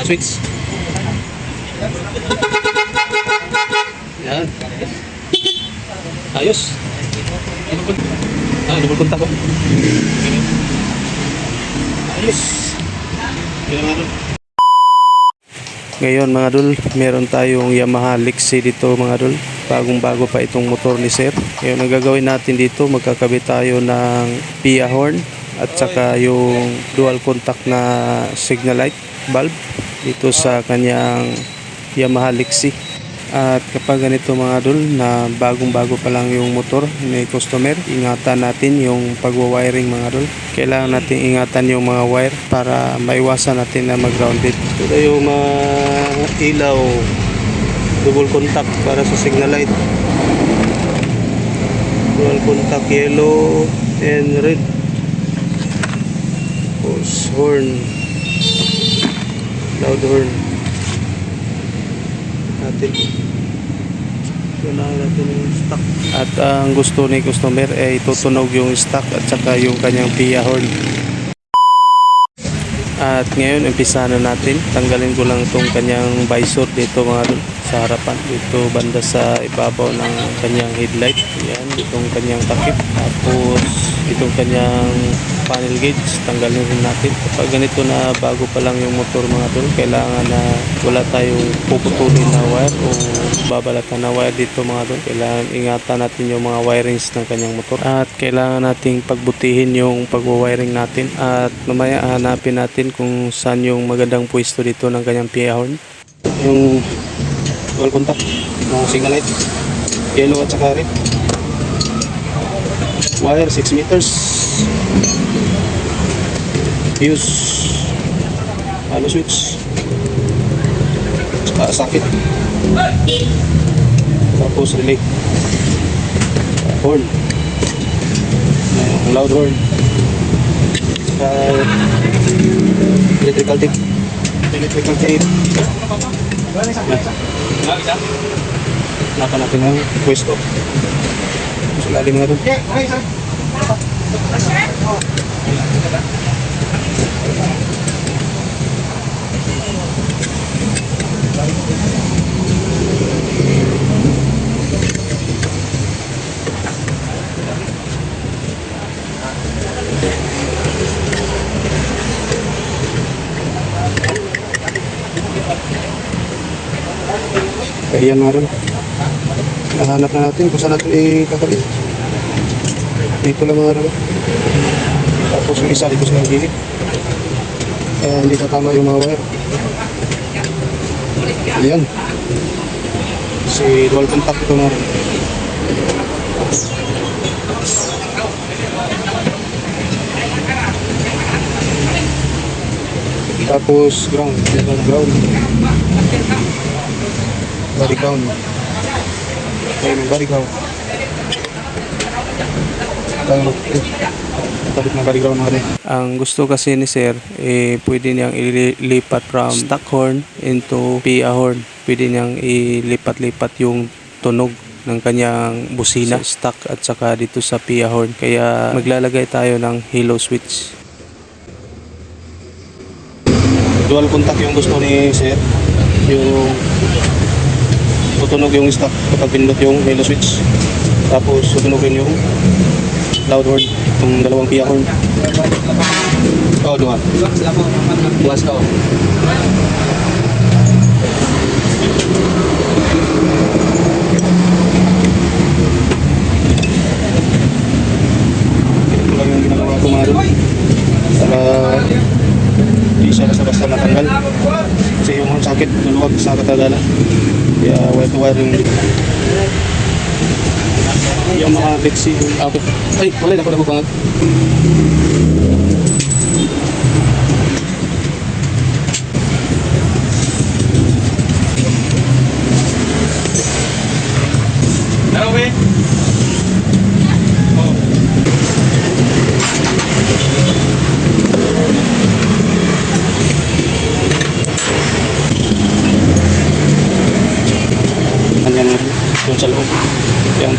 switch. Yan. Ayos. Double contact ko. Ayos. Ngayon mga dul, meron tayong Yamaha Lexi dito mga dul. Bagong-bago pa itong motor ni sir. Ngayon ang gagawin natin dito, magkakabit tayo ng PIA horn at saka yung dual contact na signal light bulb dito sa kanyang Yamaha Lexi. At kapag ganito mga dul na bagong-bago pa lang yung motor ni customer, ingatan natin yung pagwa-wiring mga dul. Kailangan natin ingatan yung mga wire para maiwasan natin na mag-grounded. Ito yung mga ilaw, double contact para sa signal light. Dual contact yellow and red. Pulse horn, loud horn natin. Tunahan natin yung stock. At ang gusto ni customer ay tutunog yung stock at saka yung kanyang PIA horn. At ngayon umpisa na natin. Tanggalin ko lang itong kanyang visor dito mga dun, sa harapan. Dito banda sa ibabaw ng kanyang headlight. Yan, itong kanyang takip. Tapos itong kanyang panel gauge, tanggalin rin natin. Kapag ganito na bago pa lang yung motor mga dun, kailangan na wala tayong puputulin na wire o babalatan na wire dito mga dun. Kailangan ingatan natin yung mga wirings ng kanyang motor. At kailangan nating pagbutihin yung pagwa-wiring natin. At mamaya hanapin natin kung saan yung magandang pwesto dito ng kanyang PIA horn. Yung dual contact, yung signal light, yellow at saka red. Wire 6 meters. Fuse, halo switch, saka socket. Tapos relay, horn, loud horn, saka electrical tape. Napa natin ang pwesto sa lalim nga doon. Ayan mga rin. Nahanap na natin kung saan natin ikakabit. Dito lang mga rin. Tapos yung isa dito sa gilid. Hindi tatama yung mga wire. Ayan. Si dual contact ito mga rin. Tapos ground. Body ground. Ayan yung body ground. Tarik na body ground natin. Ang gusto kasi ni sir, pwede niyang ilipat from stock horn into PIA horn. Pwede niyang ilipat-lipat yung tunog ng kanyang busina, stock at saka dito sa PIA horn. Kaya maglalagay tayo ng halo switch. Dual contact yung gusto ni sir. Yung tutunog yung stock kapag pinindot yung halo switch. Tapos tutunogin yung loud horn, yung dalawang PIA horn. Oh, dua. Bukas ka, oh. Ito lang yung ginagawa ko mga rin. Para di siya basta natanggal. Kasi yung horn socket, luluwag sa katagalan. Kaya wire-to-wire yung Yamaha Lexi. Ay, wala na ko na bangat. Darawe. Ayan na yung sa loob. Yan.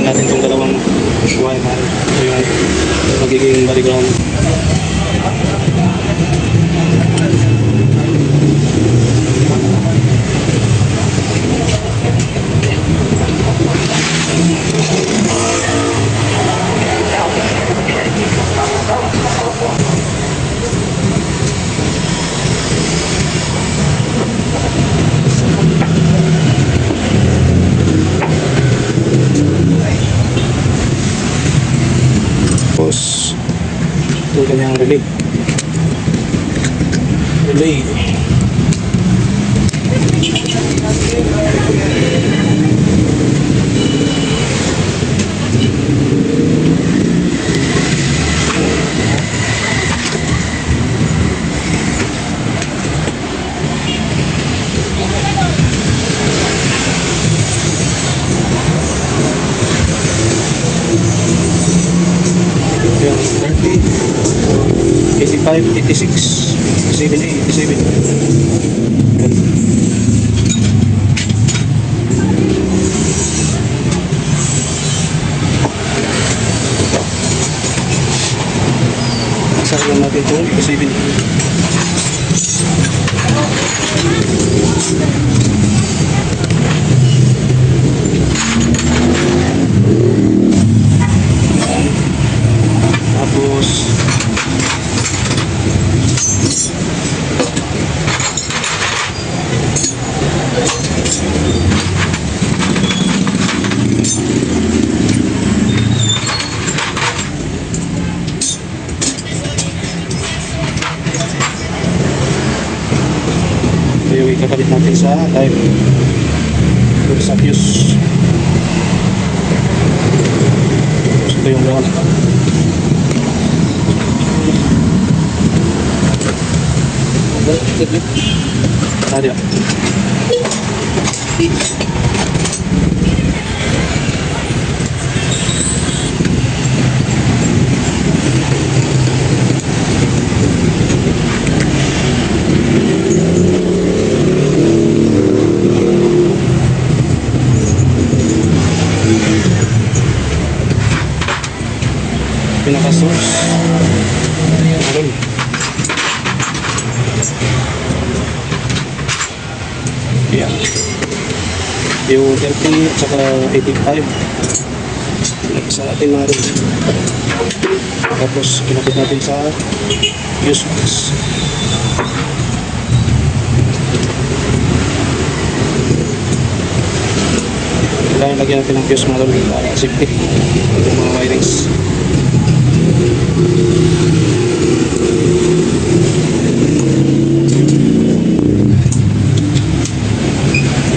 natin itong dalawang wire na ito yung magiging baliground. Tapos ito kanyang relay. Yung 30, 85, 86, 87, 87. Yan. Saan lang natin ito? 87. Tapos ito yung ikakabit natin sa type sa fuse. Ito yung ground. Ada. Pinaka-source. Meron. Yan. Yung 30 at saka 85. Isa natin mga rin. Tapos kinapit natin sa fuse box. Kailangan lagyan natin ng fuse mga rin para safety. Itong mga wirings.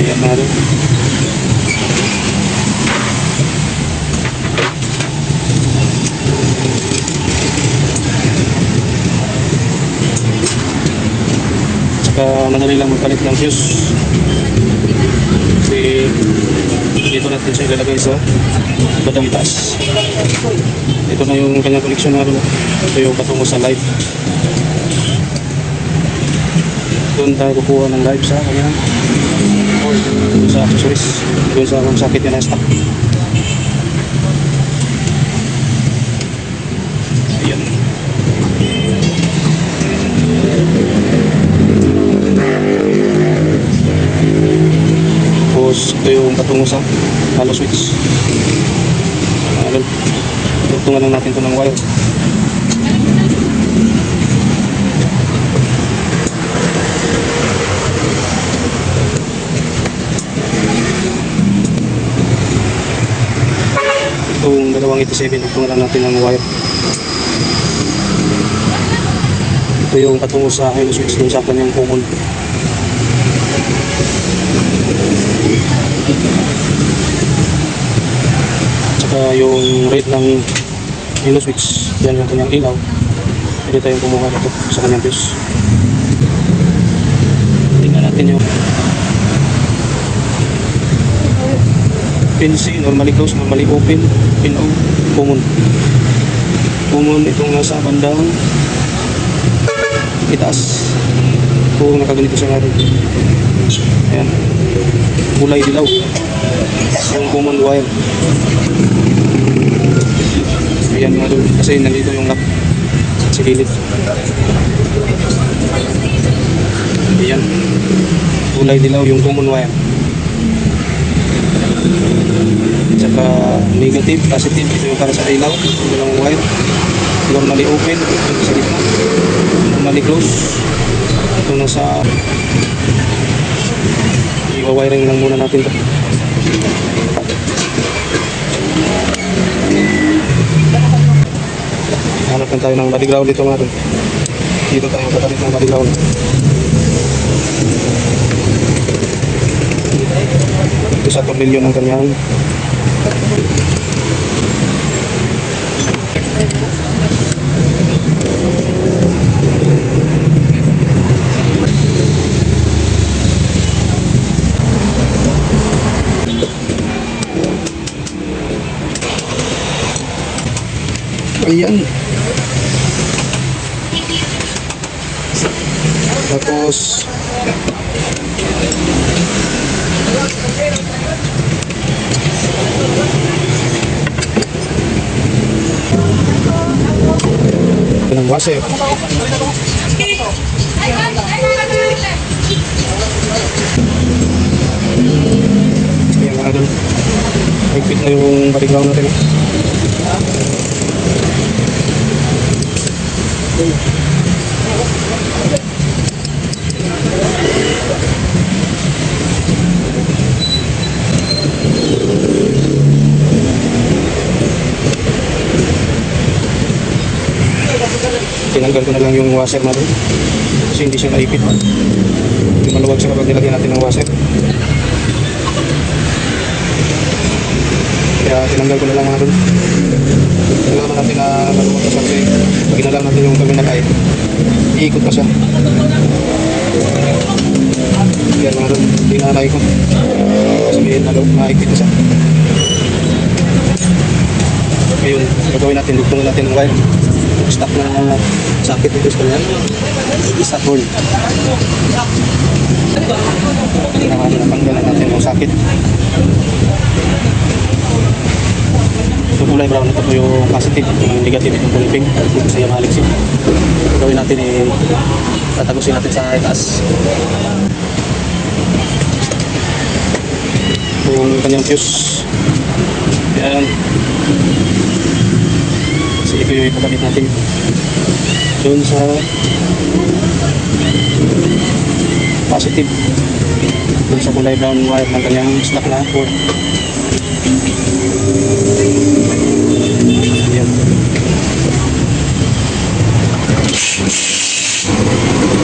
Ayan na rin. Tsaka madali lang magpalit ng fuse. Kasi dito natin siya ilalagay sa badang taas. Ito na yung kanyang connection na rin. Ito yung patungo sa live. Doon tayo kukuha ng live sa kanyang doon sa accessories. Doon sa mga sakit niya na stock. Ayan. Tapos ito yung patungo sa hollow switch. Tugtungan lang natin ito ng wire. Itong dalawang 87, tugtungan lang natin ng wire. Ito yung patungo sa hollow switch doon sa kanyang common. Tsaka yung rate ng yellow switch, yan yung kanyang ilaw. Pwede tayong kumuha dito sa kanyang fuse. Tingnan natin yung pin C, normally close, normally open, pin O, common. Common itong nasa bandang itaas. Kung nakaganito siya nga rin. Ayan. Kulay dilaw. Yung common wire. Ayan mga idol, kasi nandito yung lock sa gilid. Ayan, kulay dilaw yung common wire. Tsaka negative, positive, ito yung para sa ilaw, yung wire. Normally open, ito sa gitna. Normally close. Ito na sa i-wiring lang muna natin ito. Hanap lang tayo ng body ground dito mga idol. Dito tayo magkakabit ng body ground. Ito sa tornilyo ng kanyang ayan. Tapos ito ng washer. Ayan mga idol, higpit na yung body ground natin. Tinanggal ko na lang yung washer natin kasi hindi siya naipit. Maluwag siya kapag nilagyan natin ng washer. Kaya tinanggal ko na lang mga doon. Kailangan natin na maluwag siya kasi pag inalam natin yung gawin na kahit iikot pa siya. Kaya mga doon, hindi na naikot. Sabihin na naikot na siya. Ngayon, gagawin natin, dugtungan natin ng wire. Stock na sakit dito sa kanya. Saturn. Natanggalan natin yung sakit. Yung kulay brown, ito po yung positive, yung negative, yung kulay pink. Dito sa yung halixin. Gagawin natin tatagusin natin sa itaas. Yung kanyang fuse. Yan. Ito yung ipapakit natin doon sa positive, doon sa kulay brown wire ng kanyang stock na cord. Ayan.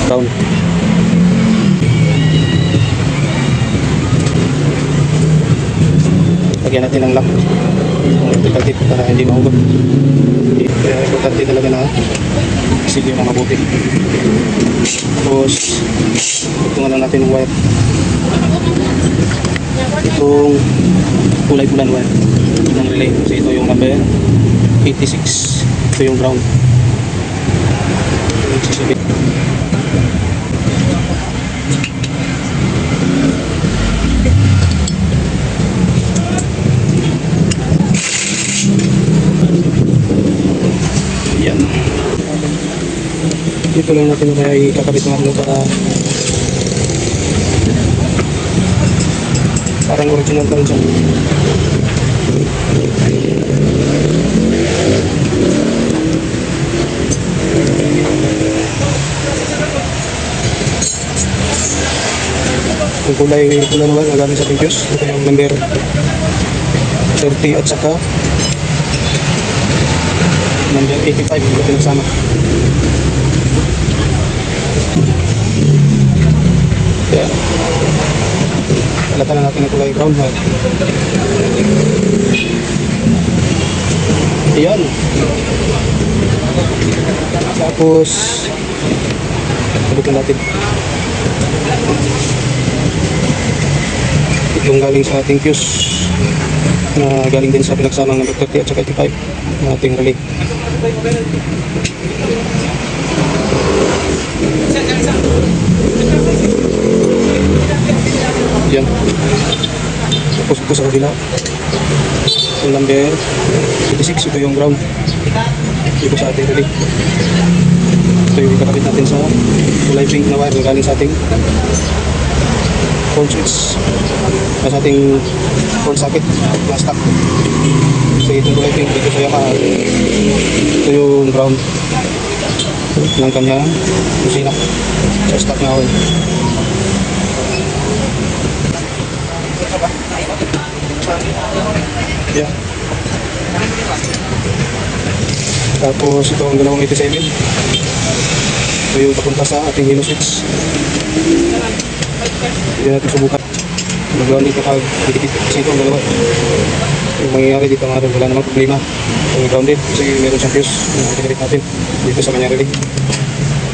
Brown. Lagyan natin ng lock electrical tape para hindi mahugot. Kaya importante talaga na sige na mabuti. Tapos tungan lang natin ng wire. Itong kulay pulan wire ng relay. So ito yung number 86. Ito yung ground. Sisibit. Yan. Dito lang natin kaya ikakabit natin para parang original pa rin siya. Yung kulay naman nagamit sa fuse. Ito yung number 30 at saka number 85 ito pinagsama. Kaya alatan na natin ang kulay brown wire. Ayan. Tapos balikan natin yung galing sa ating fuse na galing din sa pinagsamang number 30 at saka 85 na ating relay. Yan. Tapos po sa kabila. Yung number 56, ito yung ground. Dito sa ating relay. Ito yung ikakabit natin sa kulay pink na wire na galing sa ating phone switch. Sa ating phone socket na stock. So itong kulay pink dito sa Yamaha. Ito yung ground ng kanyang kusina sa stock na oil. Yeah. Tapos ito ang 287. Ito yung papunta sa ating hilo switch. Hindi natin subukan. Magawa dito pag dikit kasi ito ang dalawa. Yung mangyayari dito nga rin, wala namang problema. Yung grounded kasi meron siyang fuse na pinakit natin dito sa kanyang relay.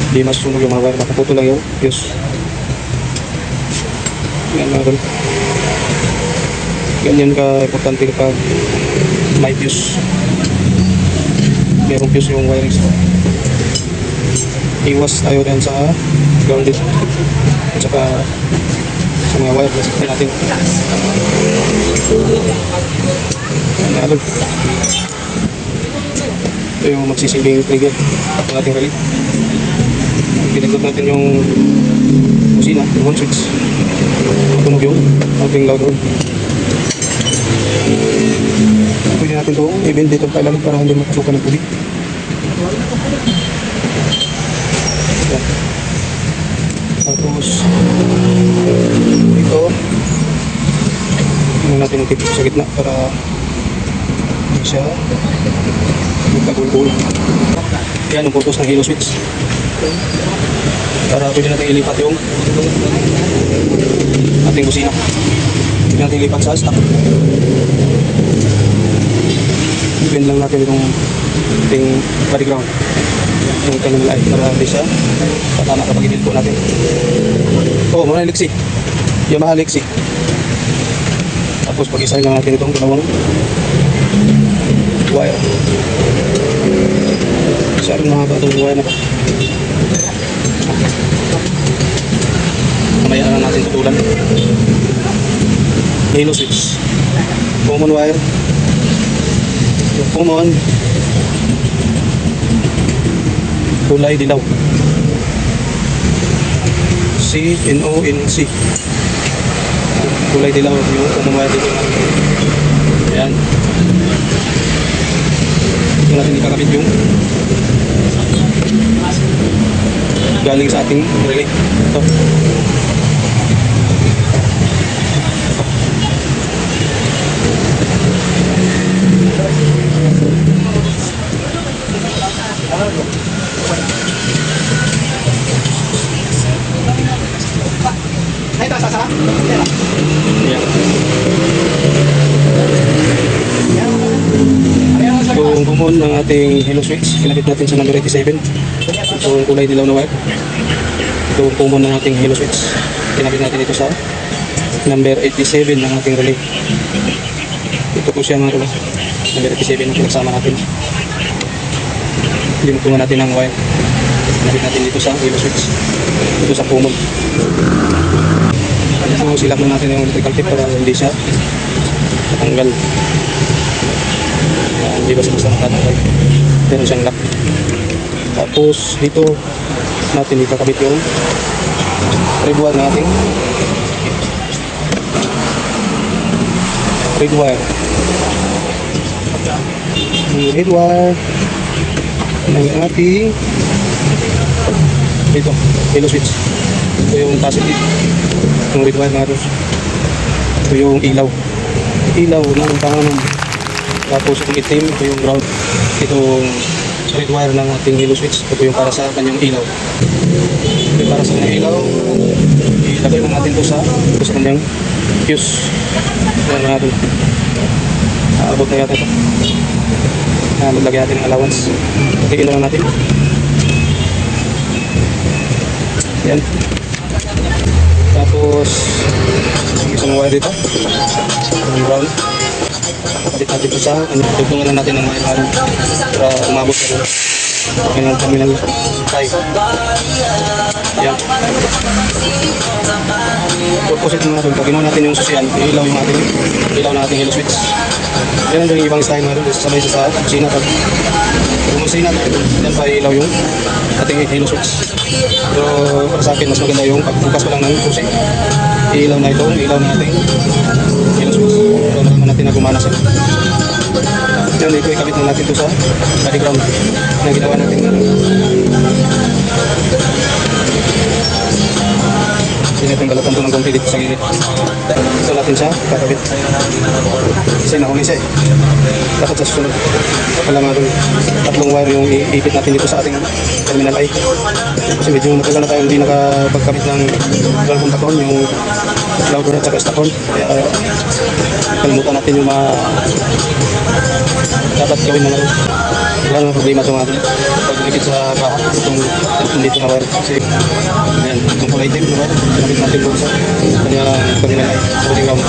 Hindi masusunog yung mga wire, makaputo lang yung fuse. Yan mga rin. Ganyan ka-importante kapag may fuse. Merong fuse yung wiring. Iwas tayo rin sa grounded at saka sa mga wire na natin. Ano? Ito yung magsisilbing trigger ng ating relay. Pinagdot natin yung kusina, yung one switch. Tunog yung ating loud on. Pwede natin ito i-bend dito kailangan para hindi makasukan ng tubig. Yan. Tapos ito tingnan natin yung tip sa gitna para hindi siya magkagulgul. Yan ang purpose ng hilo switch para pwede natin ilipat yung ating kusina. Pwede natin ilipat sa stock. I-bend lang natin itong ating body ground yung kanyang light para hindi siya patama kapag i-build po natin. Muna yung Lexi, Yamaha Lexi. Tapos pag-isahin lang natin itong dalawang wire. Isa rin mahaba itong wire na ito. Mamaya na lang natin tutulan. Halo switch, common wire. Yung common kulay dilaw, C-N-O-N-C, kulay dilaw yung common wire dito. Ayan, ito natin ikakabit yung galing sa ating relay. Ito yung common ng ating halo switch, kinabit natin sa number 87. Ito yung kulay dilaw na wire. Ito yung common ng ating halo switch, kinabit natin ito sa number 87 ng ating relay. Ito po siya mga relay, number 87 ang pinagsama natin. Limutungan natin ang wire, kinabit natin dito sa halo switch, dito sa common. So silap na natin yung electrical tape para hindi siya matanggal. Hindi basta-basta nakatanggal, pero siyang lock. Tapos dito natin ikakabit yung red wire natin, red wire, yung red wire ng ating ito, halo switch. Ito yung positive, yung red wire natin. Ito yung ilaw ng pangalan. Tapos yung itim, ito yung ground. Itong red wire ng ating halo switch, ito yung para sa kanyang ilaw. Ito yung para sa kanyang ilaw. Ilagay lang natin ito sa kanyang fuse. Yan natin. Aabot na yata ito. Maglagay natin ng allowance. Lagay lang natin. Yan. Tapos isang wire dito. Yung ground. Kapit natin ito sa kanya. Tugtungan lang natin ng wire para umabot na rin. Kanyang terminal tayo. Yan. Opposite mga doon. Pag ginawa natin yung susian, ilaw yung ating ilaw na ating halo switch. Yan ang yung ibang style mga doon. Sabay sa kusina. Pag kumusina natin, yan pa ilaw yung ating halo switch. Pero para sa akin, mas maganda yung pagbukas ko lang ng susi. Ilaw na itong ilaw na ating halo switch. Ito naman natin na gumana siya. Yan, ito ikabit na natin ito sa body ground na ginawa natin. Hindi natin balatan ito ng konti dito sa gilid. Ito natin siya kakabit. Kasi nahuli siya eh. Dapat sa susunod. Wala nga rin tatlong wire yung iipit natin dito sa ating terminal I. Kasi medyo matagal na tayo hindi nakapagkabit ng dual contact horn, yung loud horn at saka stop horn. Kaya kalimutan natin yung mga dapat gawin na rin. Wala naman problema ito nga rin. Paglikit sa kaha, itong dito na wire. Kasi ayan, itong kulay itim na wire. Kinabit natin doon sa terminal I. Sa body ground.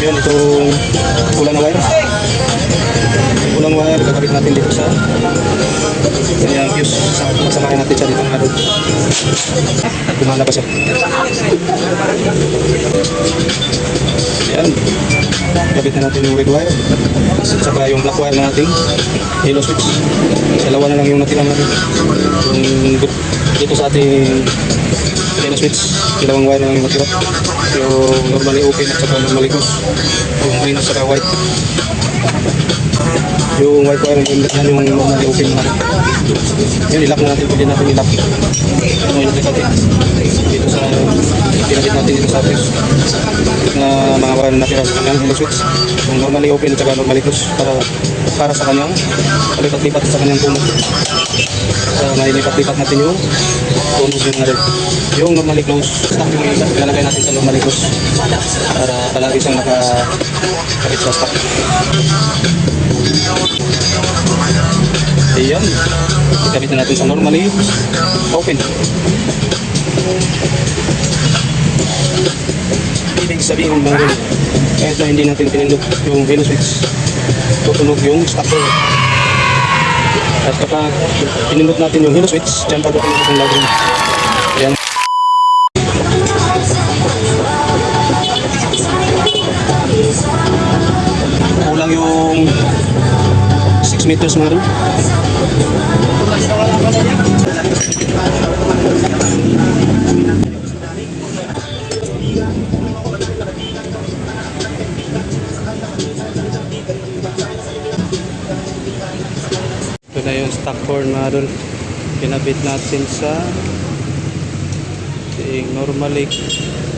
Yun, itong ulan na wire. Ulang wire, kakabit natin dito sa kanyang fuse. Masamahin natin siya dito nga doon. Gumana pa siya. Ayan. Kabit na natin yung red wire. Saka yung black wire na nating halo switch. Dalawa na lang yung natira natin. Yung dito sa ating halo switch, dalawang wire na lang yung natira. Yung normally open at saka normally close. Yung green at saka white. Yung white wire, yan yung normally open natin. Yun, ilak na natin. Pwede natin ilak. Ito yung natin dito sa pinabit natin dito sa fuse na mga wire na natira sa kanyang halo switch. Yung normally open at saka normally close para sa kanyang palipat-lipat sa kanyang tunog. May lipat-lipat natin yung tunog yung red. Yung normally close, stock yung ilalagay natin sa normally close para palagi siyang nakakabit sa stock. Ayan, ikabit na natin sa normally open. Ibig sabihin mga rin, kahit na hindi natin pinindot yung halo switch, tutunog yung stopper. At kapag pinindot natin yung halo switch, dyan pa tutunog yung loud. Ayan. Kulang yung 6 meters mga rin. Ito na yung stock horn mga rin. Kinabit natin sa normally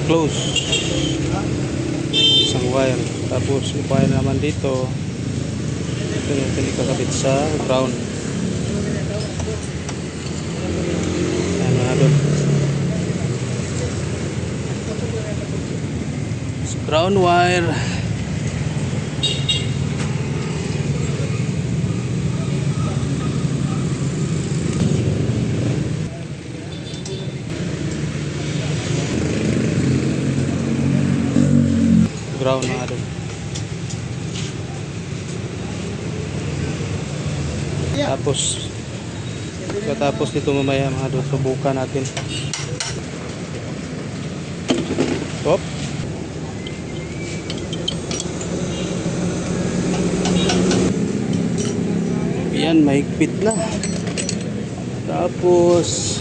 close. Isang wire. Tapos yung wire naman dito, ito natin ikakabit sa ground. Ayan mga rin. Ground wire. Ground na doon. Tapos dito mamaya mga doon, subukan natin. Hop. Yan, mahigpit na. Tapos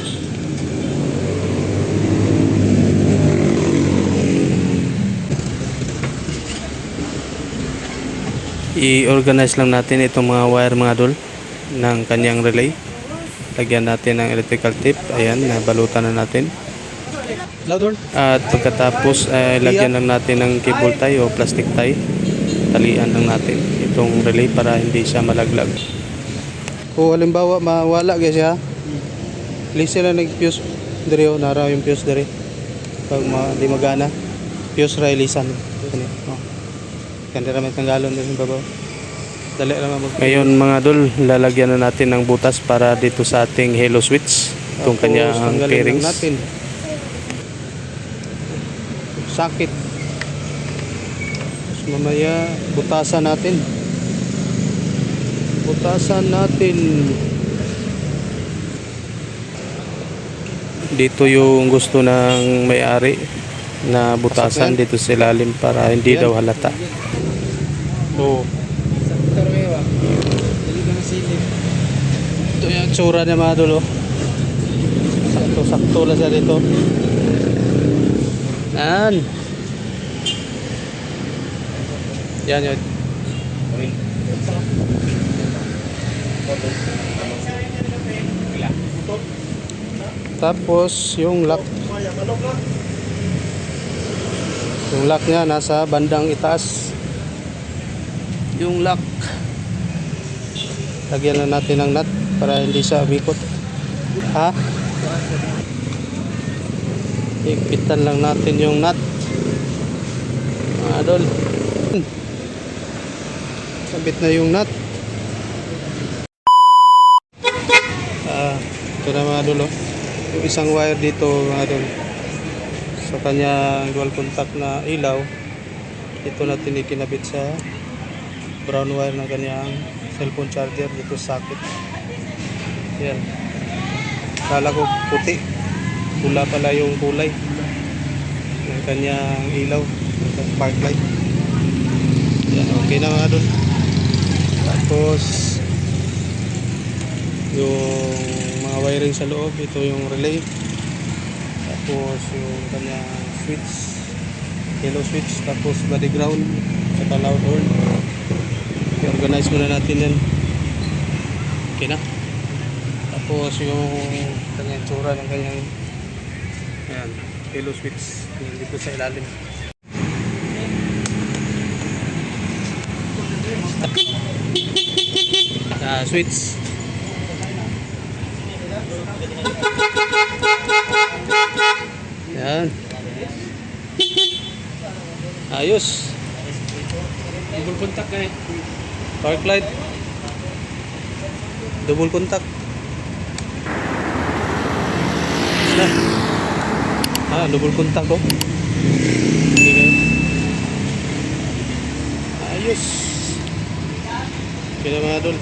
i-organize lang natin itong mga wire mga dol ng kanyang relay. Lagyan natin ng electrical tape. Ayan, nabalutan na natin. At pagkatapos lagyan lang natin ng cable tie o plastic tie. Talian lang natin itong relay para hindi siya malaglag. Kung halimbawa mawala guys ha, listen lang nag-fuse dire o nara yung fuse dire. Pag di magana, fuse railisan. Kanda naman tanggalon din yung babaw. Dali lang mag. Ngayon mga dol, lalagyan na natin ng butas para dito sa ating halo switch. Itong kanyang pairings. Natin. Sakit. Tapos mamaya butasan natin. Butasan natin. Dito yung gusto ng may-ari na butasan dito sa ilalim para hindi Yan. daw halata. Oh. Ito yung tsura niya mga dulo. Sakto-sakto lang siya dito. Yan. Yan yun. Tapos yung lock. Yung lock niya nasa bandang itaas. Yung lock. Lagyan na natin ng nut para hindi siya umikot. Ha? Higpitan lang natin yung nut. Mga idol. Sabit na yung nut. Ito na mga idol. Yung isang wire dito mga idol. Sa kanyang dual contact na ilaw. Ito natin ikinabit sa brown wire ng kanyang cellphone charger dito sa socket. Yan. Kala ko puti. Pula pala yung kulay ng kanyang ilaw, ng spark light. Yan, okay na mga idol. Tapos yung mga wiring sa loob, ito yung relay. Tapos yung kanyang switch, yellow switch, tapos body ground, saka loud horn. I-organize muna natin yan. Okay na. Tapos yung kanyang tsura ng kanyang ayan, yellow switch dito sa ilalim. Switch. Yan. Ayos. Double contact guys. Park light. Double contact. Double contact ko. Okay kayo. Ayos. Okay na mga idol.